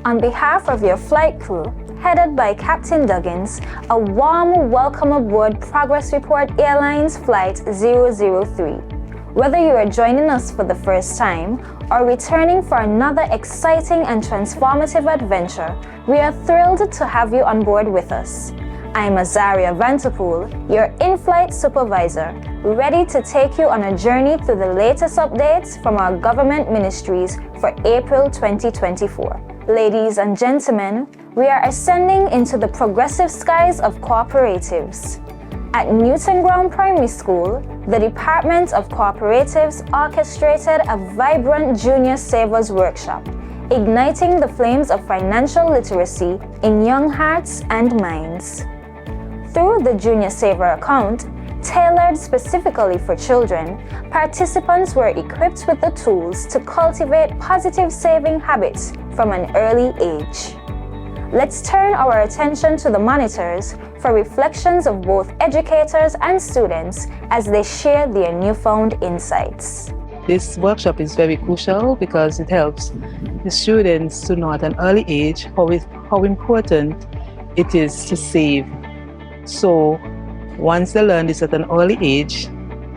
On behalf of your flight crew, headed by Captain Duggins, a warm welcome aboard Progress Report Airlines Flight 003. Whether you are joining us for the first time or returning for another exciting and transformative adventure, we are thrilled to have you on board with us. I'm Azaria Vanterpool, your in-flight supervisor, ready to take you on a journey through the latest updates from our government ministries for April 2024. Ladies and gentlemen, we are ascending into the progressive skies of cooperatives. At Newton Ground Primary School, the Department of Cooperatives orchestrated a vibrant Junior Savers workshop, igniting the flames of financial literacy in young hearts and minds. Through the Junior Saver account, tailored specifically for children, participants were equipped with the tools to cultivate positive saving habits from an early age. Let's turn our attention to the monitors for reflections of both educators and students as they share their newfound insights. This workshop is very crucial because it helps the students to know at an early age how important it is to save. So once they learn this at an early age,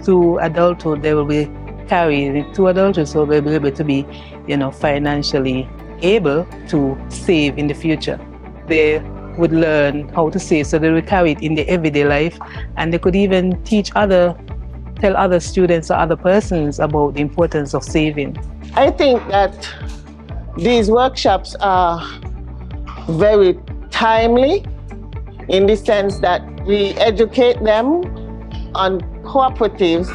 to adulthood they will be carried to adulthood, so they'll be able to be, financially able to save in the future. They would learn how to save, so they will carry it in their everyday life, and they could even tell other students or other persons about the importance of saving. I think that these workshops are very timely in the sense that we educate them on cooperatives,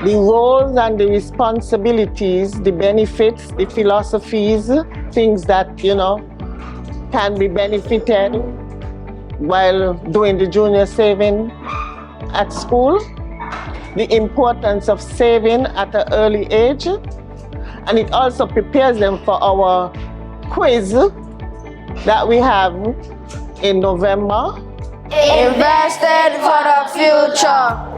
the roles and the responsibilities, the benefits, the philosophies, things that, can be benefited while doing the junior saving at school, the importance of saving at an early age, and it also prepares them for our quiz that we have in November. Invested for the future.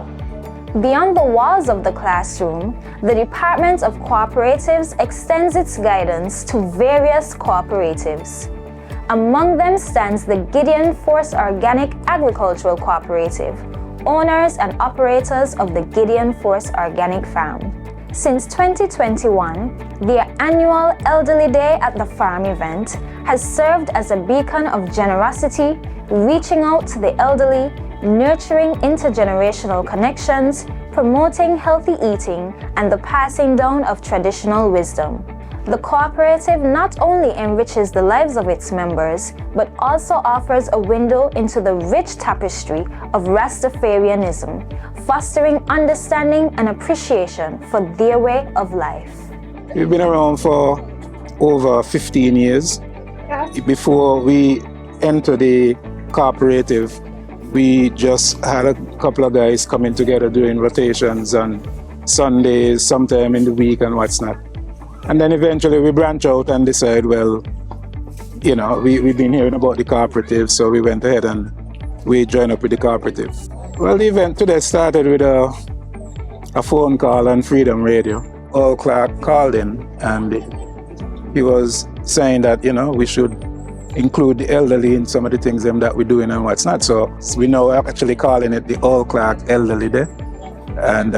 Beyond the walls of the classroom, the Department of Cooperatives extends its guidance to various cooperatives. Among them stands the Gideon Force Organic Agricultural Cooperative, owners and operators of the Gideon Force Organic Farm. Since 2021, their annual Elderly Day at the Farm event has served as a beacon of generosity, reaching out to the elderly, nurturing intergenerational connections, promoting healthy eating, and the passing down of traditional wisdom. The cooperative not only enriches the lives of its members, but also offers a window into the rich tapestry of Rastafarianism, fostering understanding and appreciation for their way of life. We've been around for over 15 years. Before we entered the cooperative, we just had a couple of guys coming together doing rotations on Sundays, sometime in the week and what's not. And then eventually we branch out and decide, we've been hearing about the cooperative, so we went ahead and we joined up with the cooperative. Well, the event today started with a phone call on Freedom Radio. Earl Clark called in and he was saying that, we should include the elderly in some of the things that we're doing and what's not. So we now actually calling it the Earl Clark Elderly Day. And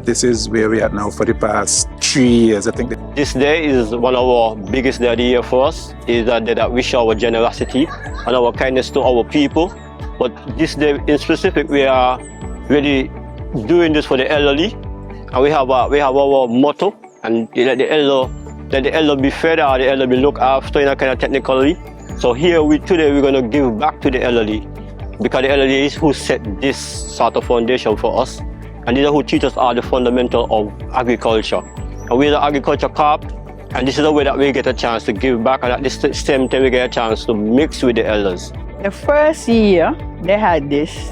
this is where we are now for the past 3 years, I think. This day is one of our biggest day of the year for us. Is a day that we show our generosity and our kindness to our people. But this day in specific, we are really doing this for the elderly. And we have our motto, and let the elder be fed or the elder be looked after, kind of technically. So here today we're going to give back to the elderly, because the elderly is who set this sort of foundation for us. And these are who teach us all the fundamental of agriculture. And we're the agriculture corp, and this is the way that we get a chance to give back, and at the same time we get a chance to mix with the elders. The first year they had this,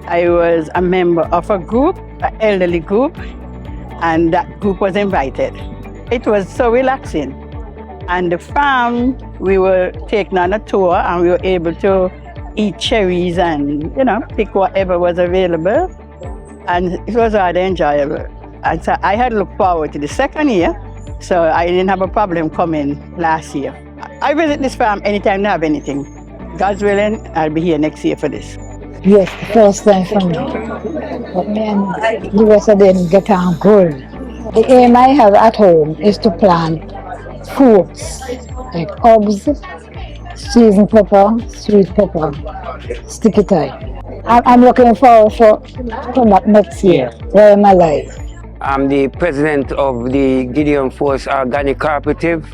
I was a member of a group, an elderly group, and that group was invited. It was so relaxing. And the farm, we were taken on a tour and we were able to eat cherries and, pick whatever was available. And it was rather enjoyable. And so I had looked forward to the second year So I didn't have a problem coming last year. I visit this farm anytime they have anything. God's willing, I'll be here next year for this. Yes, the first time for me. But me and the rest of them get on good. The aim I have at home is to plant fruits like herbs, seasoned pepper, sweet pepper, sticky tie. I'm looking forward for that next year, where am I alive. I'm the president of the Gideon Force Organic Cooperative.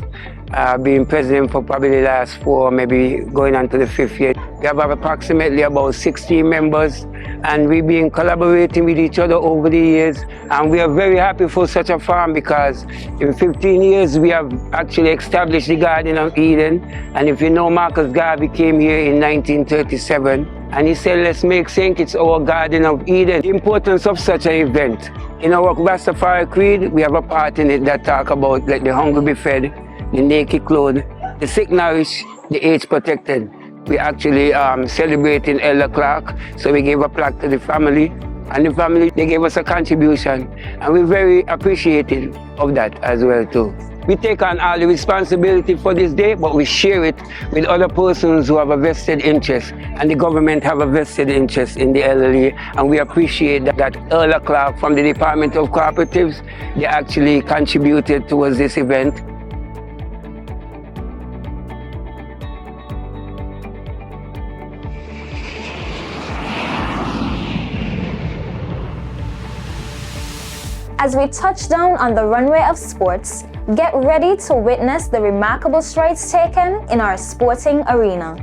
I've been president for probably the last 4, maybe going on to the 5th year. We have approximately about 16 members, and we've been collaborating with each other over the years. And we are very happy for such a farm because in 15 years we have actually established the Garden of Eden. And if you know, Marcus Garvey came here in 1937, and he said, let's make St. Kitts our Garden of Eden. The importance of such an event. In our Rastafari Creed, we have a part in it that talk about let the hungry be fed, the naked clothed, the sick nourished, the aged protected. We actually celebrating Elder Clark, so we gave a plaque to the family, and the family, they gave us a contribution, and we're very appreciative of that as well too. We take on all the responsibility for this day, but we share it with other persons who have a vested interest, and the government have a vested interest in the elderly, and we appreciate that Elder Clark from the Department of Cooperatives, they actually contributed towards this event. As we touch down on the runway of sports, get ready to witness the remarkable strides taken in our sporting arena.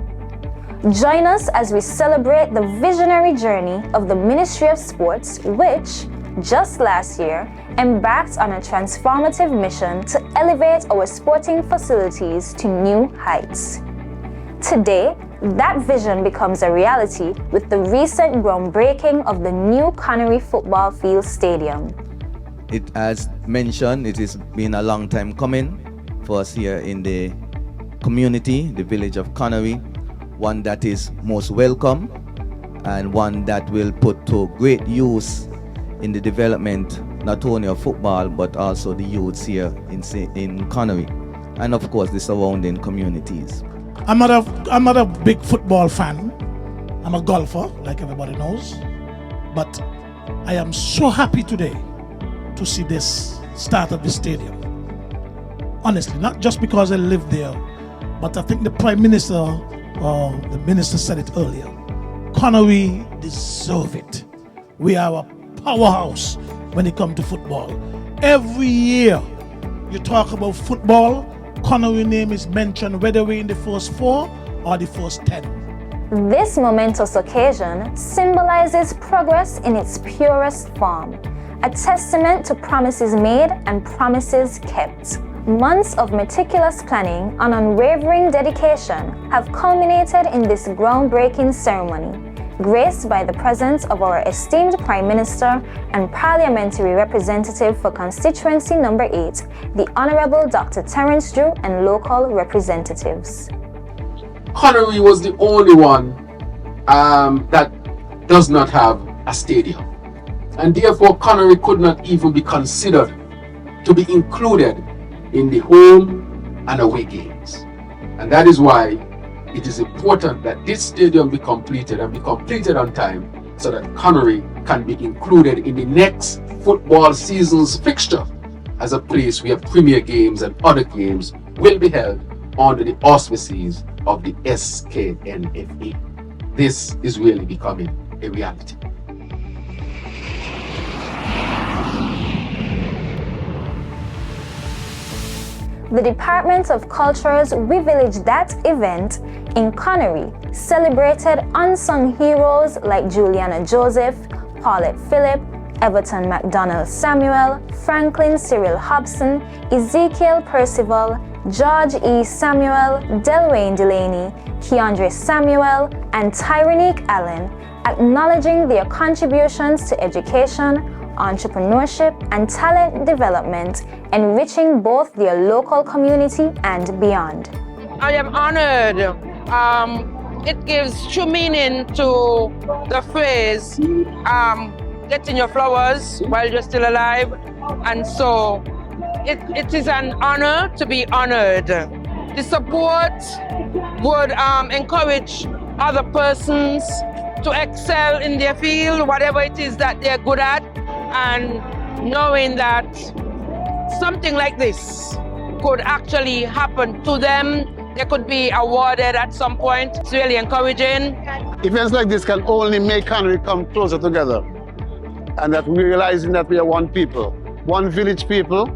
Join us as we celebrate the visionary journey of the Ministry of Sports, which, just last year, embarked on a transformative mission to elevate our sporting facilities to new heights. Today, that vision becomes a reality with the recent groundbreaking of the new Connery Football Field Stadium. It, as mentioned, it has been a long time coming for us here in the community, the village of Connery, one that is most welcome and one that will put to great use in the development not only of football but also the youths here in Connery and of course the surrounding communities. I'm not a big football fan. I'm a golfer, like everybody knows, but I am so happy today to see this start of the stadium. Honestly, not just because I live there, but I think the Prime Minister or the Minister said it earlier. Connery deserve it. We are a powerhouse when it comes to football. Every year you talk about football, Connery name is mentioned whether we're in the first 4 or the first 10. This momentous occasion symbolizes progress in its purest form, a testament to promises made and promises kept. Months of meticulous planning and unwavering dedication have culminated in this groundbreaking ceremony, graced by the presence of our esteemed Prime Minister and Parliamentary Representative for Constituency Number 8, the Honourable Dr. Terence Drew, and local representatives. Connery was the only one that does not have a stadium. And therefore Connery could not even be considered to be included in the home and away games. And that is why it is important that this stadium be completed and be completed on time so that Connery can be included in the next football season's fixture as a place where premier games and other games will be held under the auspices of the SKNFA. This is really becoming a reality. The Department of Culture's We Village That event in Connery celebrated unsung heroes like Juliana Joseph, Paulette Phillip, Everton MacDonald Samuel, Franklin Cyril Hobson, Ezekiel Percival, George E. Samuel, Delwayne Delaney, Keandre Samuel, and Tyreenique Allen, acknowledging their contributions to education, entrepreneurship, and talent development, enriching both their local community and beyond. I am honored. It gives true meaning to the phrase, getting your flowers while you're still alive. And so it is an honor to be honored. The support would encourage other persons to excel in their field, whatever it is that they're good at, and knowing that something like this could actually happen to them. They could be awarded at some point. It's really encouraging. Events like this can only make Connery come closer together, and that we're realizing that we are one people, one village people,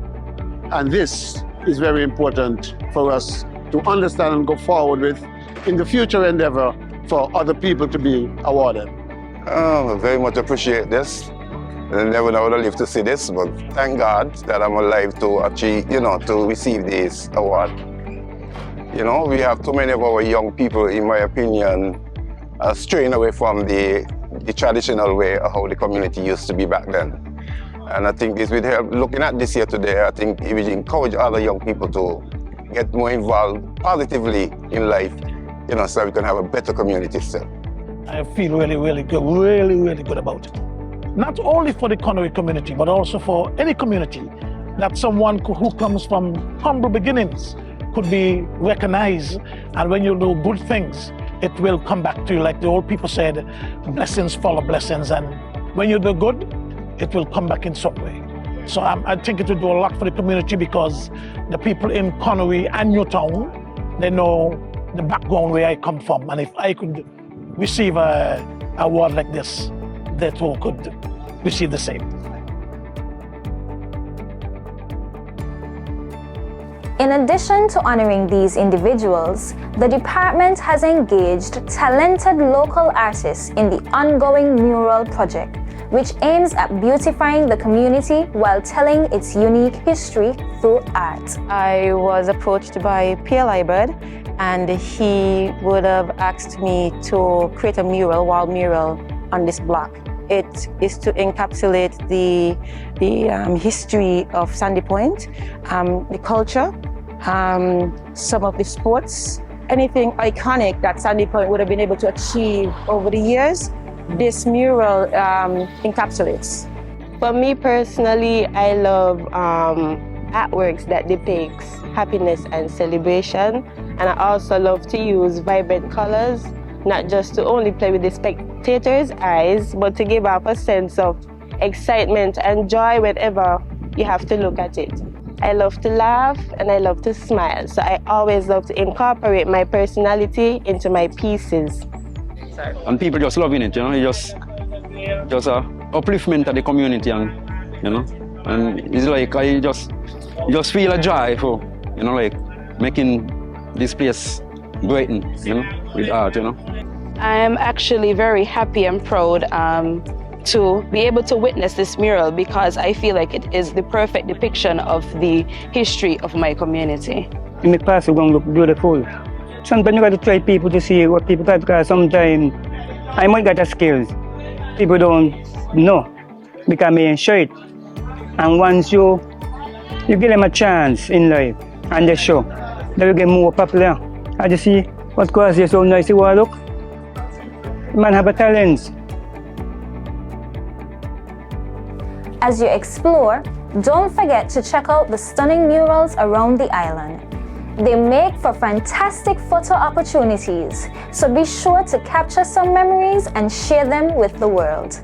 and this is very important for us to understand and go forward with in the future endeavor for other people to be awarded. I very much appreciate this. I never would have lived to see this, but thank God that I'm alive to achieve, to receive this award. We have too many of our young people, in my opinion, straying away from the traditional way of how the community used to be back then. And I think this would help. Looking at this here today, I think it will encourage other young people to get more involved positively in life, so that we can have a better community still. I feel really, really good, really good about it. Not only for the Connery community, but also for any community, that someone who comes from humble beginnings could be recognized, and when you do good things, it will come back to you. Like the old people said, blessings follow blessings, and when you do good, it will come back in some way. So I think it will do a lot for the community, because the people in Connery and Newtown, they know the background where I come from, and if I could receive an award like this, they too could receive the same. In addition to honoring these individuals, the department has engaged talented local artists in the ongoing mural project, which aims at beautifying the community while telling its unique history through art. I was approached by Pierre Liebert, and he would have asked me to create a wall mural on this block. It is to encapsulate the history of Sandy Point, the culture, some of the sports, anything iconic that Sandy Point would have been able to achieve over the years. This mural encapsulates. For me personally, I love artworks that depicts happiness and celebration, and I also love to use vibrant colors, not just to only play with the spectator's eyes, but to give off a sense of excitement and joy whenever you have to look at it. I love to laugh and I love to smile, so I always love to incorporate my personality into my pieces. And people just loving it, just a upliftment of the community, and and it's like I just feel a joy for like making this place brighten, with art, I'm actually very happy and proud to be able to witness this mural, because I feel like it is the perfect depiction of the history of my community. It makes the going look beautiful. Sometimes you got to try people to see what people got, because sometimes I might get the skills. People don't know, because I may show it. And once you give them a chance in life and they show, they will get more popular. I just see what's going on so nice. Well, look, the man have a talent. As you explore, don't forget to check out the stunning murals around the island. They make for fantastic photo opportunities, so be sure to capture some memories and share them with the world.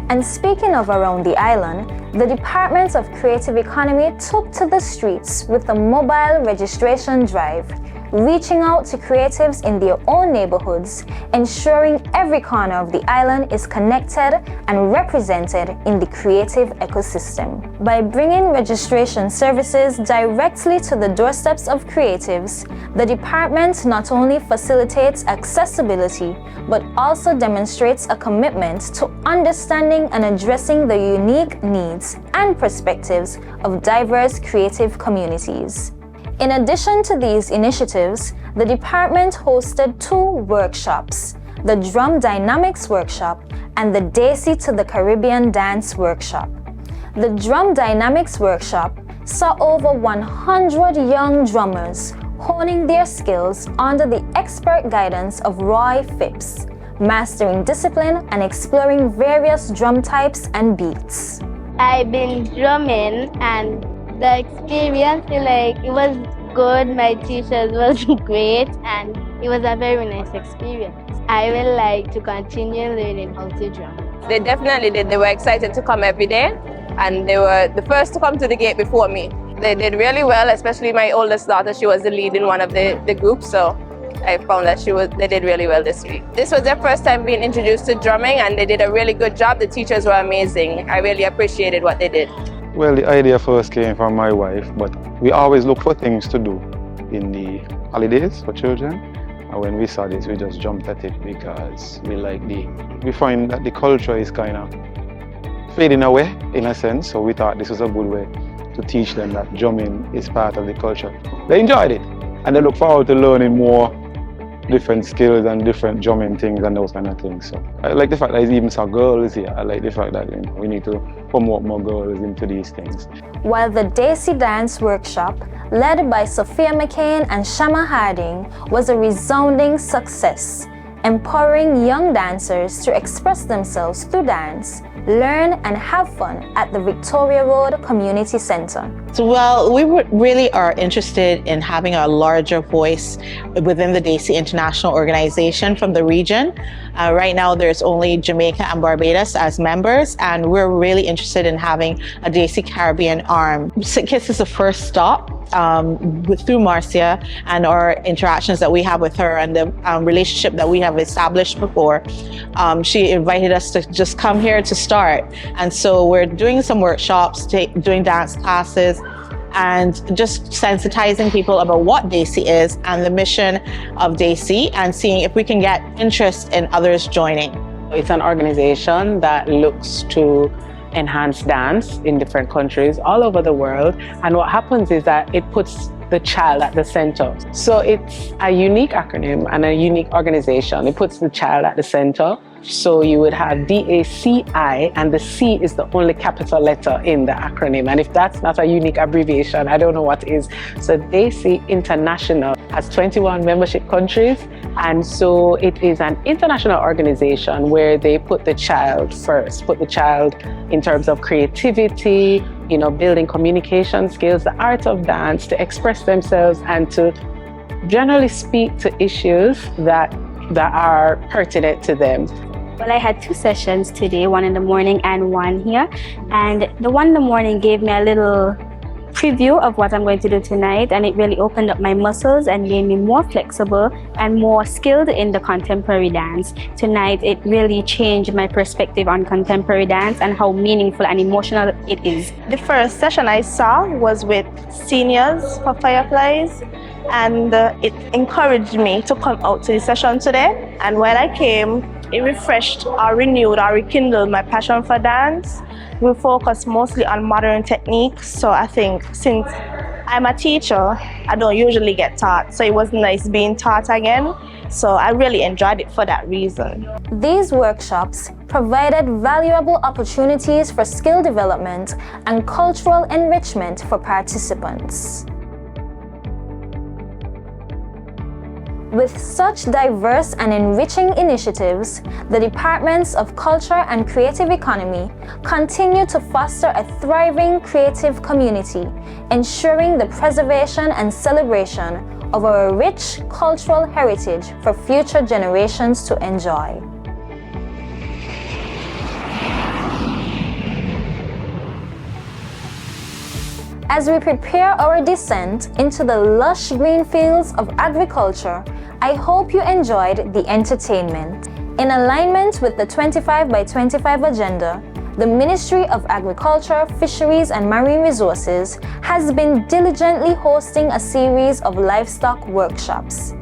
And speaking of around the island, the Department of Creative Economy took to the streets with the mobile registration drive, reaching out to creatives in their own neighborhoods, ensuring every corner of the island is connected and represented in the creative ecosystem. By bringing registration services directly to the doorsteps of creatives, the department not only facilitates accessibility, but also demonstrates a commitment to understanding and addressing the unique needs and perspectives of diverse creative communities. In addition to these initiatives, the department hosted 2 workshops, the Drum Dynamics Workshop and the Daisy to the Caribbean Dance Workshop. The Drum Dynamics Workshop saw over 100 young drummers honing their skills under the expert guidance of Roy Phipps, mastering discipline and exploring various drum types and beats. I've been drumming and The experience, like, it was good. My teachers was great, and it was a very nice experience. I would like to continue learning how to drum. They definitely did. They were excited to come every day, and they were the first to come to the gate before me. They did really well, especially my oldest daughter. She was the lead in one of the groups, so I found that they did really well this week. This was their first time being introduced to drumming, and they did a really good job. The teachers were amazing. I really appreciated what they did. Well, the idea first came from my wife, but we always look for things to do in the holidays for children. And when we saw this, we just jumped at it because we find that the culture is kind of fading away in a sense. So we thought this was a good way to teach them that drumming is part of the culture. They enjoyed it, and they look forward to learning more different skills and different drumming things and those kind of things. So I like the fact that there's even some girls here. I like the fact that we need to promote more girls into these things. While the Daisy Dance Workshop, led by Sophia McCain and Shama Harding, was a resounding success, empowering young dancers to express themselves through dance, learn and have fun at the Victoria Road Community Centre. Well, we really are interested in having a larger voice within the Daisy International Organization from the region. Right now there's only Jamaica and Barbados as members, and we're really interested in having a Daisy Caribbean arm. St. Kitts is the first stop through Marcia and our interactions that we have with her and the relationship that we have established before. She invited us to just come here to start, and so we're doing some workshops, doing dance classes, and just sensitizing people about what Daisy is and the mission of Daisy, and seeing if we can get interest in others joining. It's an organization that looks to enhance dance in different countries all over the world, and what happens is that it puts the child at the center. So it's a unique acronym and a unique organization. It puts the child at the center. So you would have DACI, and the C is the only capital letter in the acronym. And if that's not a unique abbreviation, I don't know what is. So Daisy International has 21 membership countries. And so it is an international organization where they put the child first, put the child in terms of creativity, building communication skills, the art of dance, to express themselves and to generally speak to issues that are pertinent to them. Well, I had 2 sessions today, one in the morning and one here. And the one in the morning gave me a little preview of what I'm going to do tonight, and it really opened up my muscles and made me more flexible and more skilled in the contemporary dance. Tonight, it really changed my perspective on contemporary dance and how meaningful and emotional it is. The first session I saw was with seniors for Fireflies, and it encouraged me to come out to the session today. And when I came, it refreshed or renewed or rekindled my passion for dance. We focus mostly on modern techniques, so I think since I'm a teacher, I don't usually get taught, so it was nice being taught again. So I really enjoyed it for that reason. These workshops provided valuable opportunities for skill development and cultural enrichment for participants. With such diverse and enriching initiatives, the Departments of Culture and Creative Economy continue to foster a thriving creative community, ensuring the preservation and celebration of our rich cultural heritage for future generations to enjoy. As we prepare our descent into the lush green fields of agriculture, I hope you enjoyed the entertainment. In alignment with the 25 by 25 agenda, the Ministry of Agriculture, Fisheries and Marine Resources has been diligently hosting a series of livestock workshops.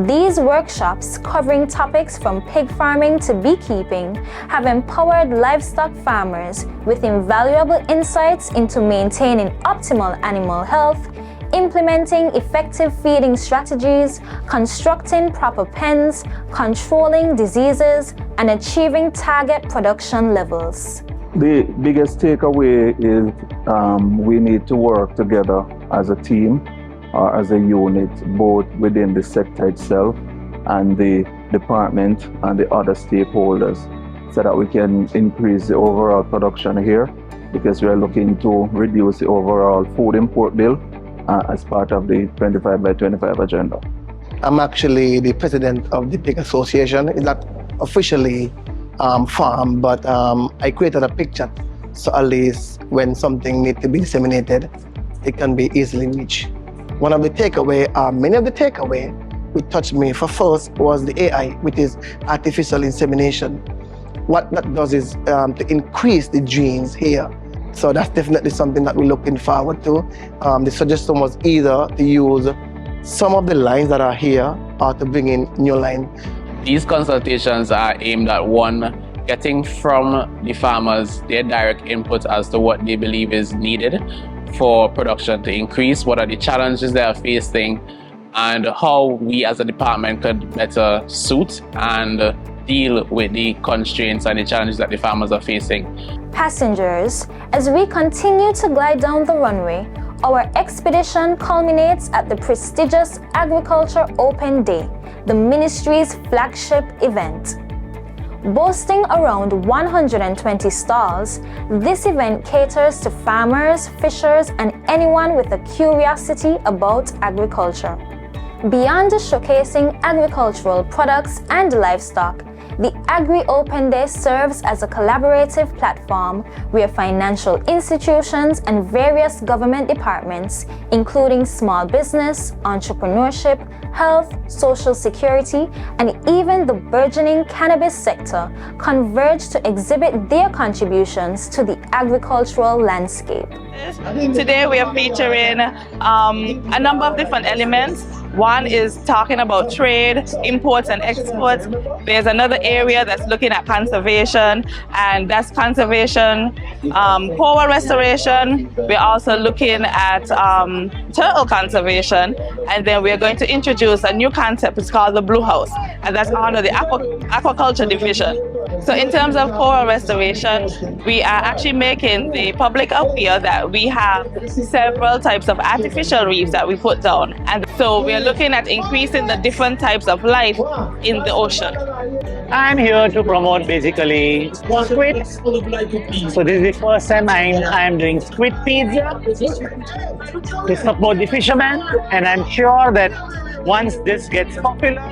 These workshops, covering topics from pig farming to beekeeping, have empowered livestock farmers with invaluable insights into maintaining optimal animal health, implementing effective feeding strategies, constructing proper pens, controlling diseases, and achieving target production levels. The biggest takeaway is we need to work together as a team or as a unit, both within the sector itself and the department and the other stakeholders, so that we can increase the overall production here because we are looking to reduce the overall food import bill as part of the 25 by 25 agenda. I'm actually the president of the Pig Association. It's not officially farm, but I created a picture, so at least when something needs to be disseminated, it can be easily reached. One of the takeaway, many of the takeaway, which touched me for first was the AI, which is artificial insemination. What that does is to increase the genes here. So that's definitely something that we're looking forward to. The suggestion was either to use some of the lines that are here or to bring in new lines. These consultations are aimed at, one, getting from the farmers their direct input as to what they believe is needed for production to increase, what are the challenges they are facing, and how we as a department could better suit and deal with the constraints and the challenges that the farmers are facing. Passengers, as we continue to glide down the runway, our expedition culminates at the prestigious Agriculture Open Day, the Ministries' flagship event. Boasting around 120 stalls, this event caters to farmers, fishers, and anyone with a curiosity about agriculture. Beyond showcasing agricultural products and livestock, the Agri Open Day serves as a collaborative platform where financial institutions and various government departments, including small business, entrepreneurship, health, social security, and even the burgeoning cannabis sector, converge to exhibit their contributions to the agricultural landscape. Today we are featuring a number of different elements. One is talking about trade, imports and exports. There's another area that's looking at conservation, and that's conservation, coral restoration. We're also looking at turtle conservation, and then we're going to introduce a new concept. It's called the Blue House, and that's under the aquaculture division. So in terms of coral restoration, we are actually making the public aware that we have several types of artificial reefs that we put down. And so we're looking at increasing the different types of life in the ocean. I'm here to promote basically squid. So this is the first time I'm doing squid pizza to support the fishermen, and I'm sure that once this gets popular,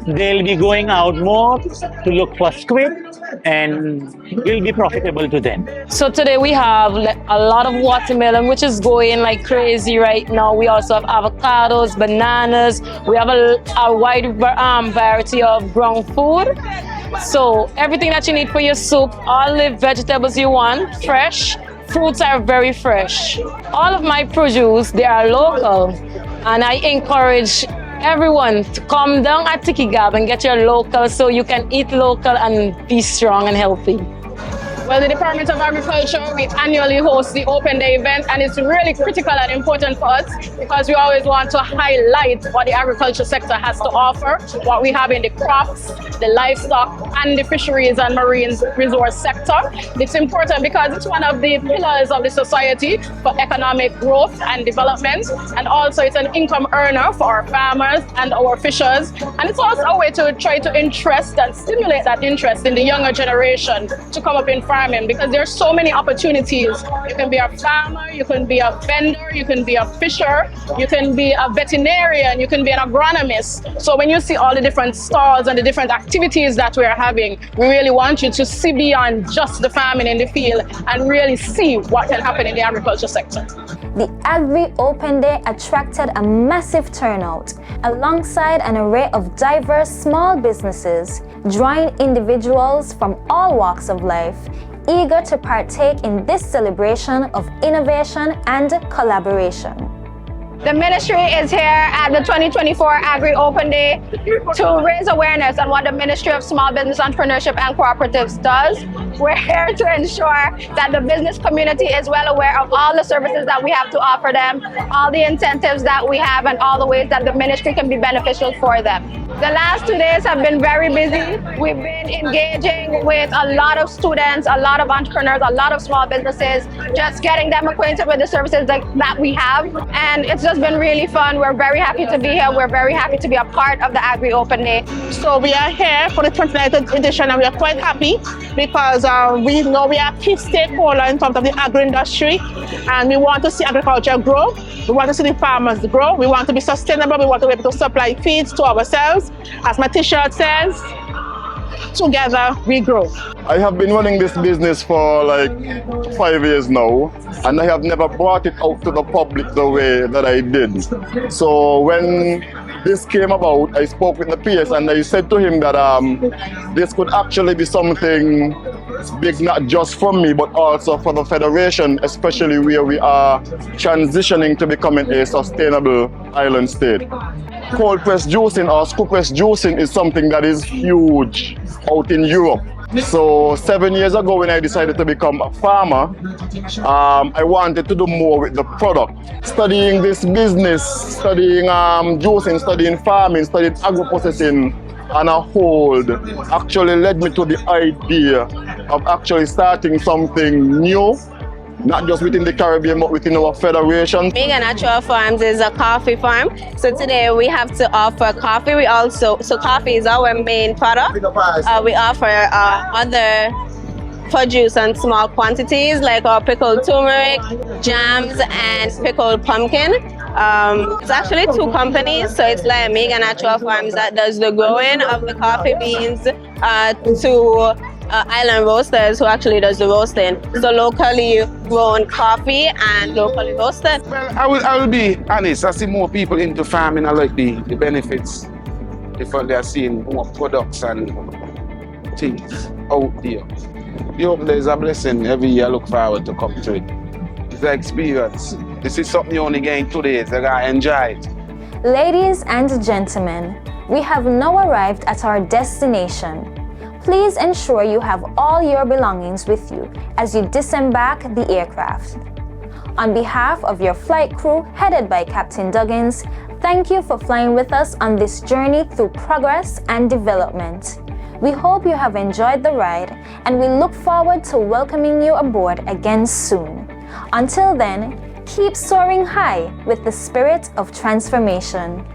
they'll be going out more to look for squid and will be profitable to them. So today we have a lot of watermelon, which is going like crazy right now. We also have avocados, bananas. We have a wide variety of ground food. So everything that you need for your soup, all the vegetables you want, fresh. Fruits are very fresh. All of my produce, they are local, and I encourage everyone to come down at Tikigab and get your local so you can eat local and be strong and healthy. Well, the Department of Agriculture, we annually host the Open Day event, and it's really critical and important for us because we always want to highlight what the agriculture sector has to offer, what we have in the crops, the livestock, and the fisheries and marine resource sector. It's important because it's one of the pillars of the society for economic growth and development, and also it's an income earner for our farmers and our fishers, and it's also a way to try to interest and stimulate that interest in the younger generation to come up in farming, because there's so many opportunities. You can be a farmer, you can be a vendor, you can be a fisher, you can be a veterinarian, you can be an agronomist. So when you see all the different stalls and the different activities that we're having, we really want you to see beyond just the farming in the field and really see what can happen in the agriculture sector. The Agri Open Day attracted a massive turnout, alongside an array of diverse small businesses, drawing individuals from all walks of life, eager to partake in this celebration of innovation and collaboration. The ministry is here at the 2024 Agri Open Day to raise awareness on what the Ministry of Small Business, Entrepreneurship and Cooperatives does. We're here to ensure that the business community is well aware of all the services that we have to offer them, all the incentives that we have, and all the ways that the ministry can be beneficial for them. The last 2 days have been very busy. We've been engaging with a lot of students, a lot of entrepreneurs, a lot of small businesses, just getting them acquainted with the services that we have. And it's just has been really fun. We're very happy to be here. We're very happy to be a part of the Agri Open Day. So we are here for the 29th edition and we are quite happy because we know we are a key stakeholder in terms of the agri-industry, and we want to see agriculture grow. We want to see the farmers grow. We want to be sustainable. We want to be able to supply feeds to ourselves. As my t-shirt says, together we grow. I have been running this business for like 5 years now, and I have never brought it out to the public the way that I did. So when this came about, I spoke with the PS and I said to him that this could actually be something big, not just from me, but also for the Federation, especially where we are transitioning to becoming a sustainable island state. Cold press juicing or scoop press juicing is something that is huge out in Europe. So 7 years ago when I decided to become a farmer, I wanted to do more with the product. Studying this business, studying juicing, studying farming, studying agro-processing on a whole actually led me to the idea of actually starting something new, not just within the Caribbean, but within our federation. Mega Natural Farms is a coffee farm. So today we have to offer coffee. So coffee is our main product. We offer other produce in small quantities like our pickled turmeric, jams, and pickled pumpkin. It's actually 2 companies, so it's like Mega Natural Farms that does the growing of the coffee beans to Island Roasters who actually does the roasting. So locally grown coffee and locally roasted. Well, I will be honest, I see more people into farming. I like the benefits. They are seeing more products and things out there. The Open Day is a blessing. Every year I look forward to come to it. It's an experience. This is something you only get in 2 days. I gotta enjoy it. Ladies and gentlemen, we have now arrived at our destination. Please ensure you have all your belongings with you as you disembark the aircraft. On behalf of your flight crew, headed by Captain Duggins, thank you for flying with us on this journey through progress and development. We hope you have enjoyed the ride, and we look forward to welcoming you aboard again soon. Until then, keep soaring high with the spirit of transformation.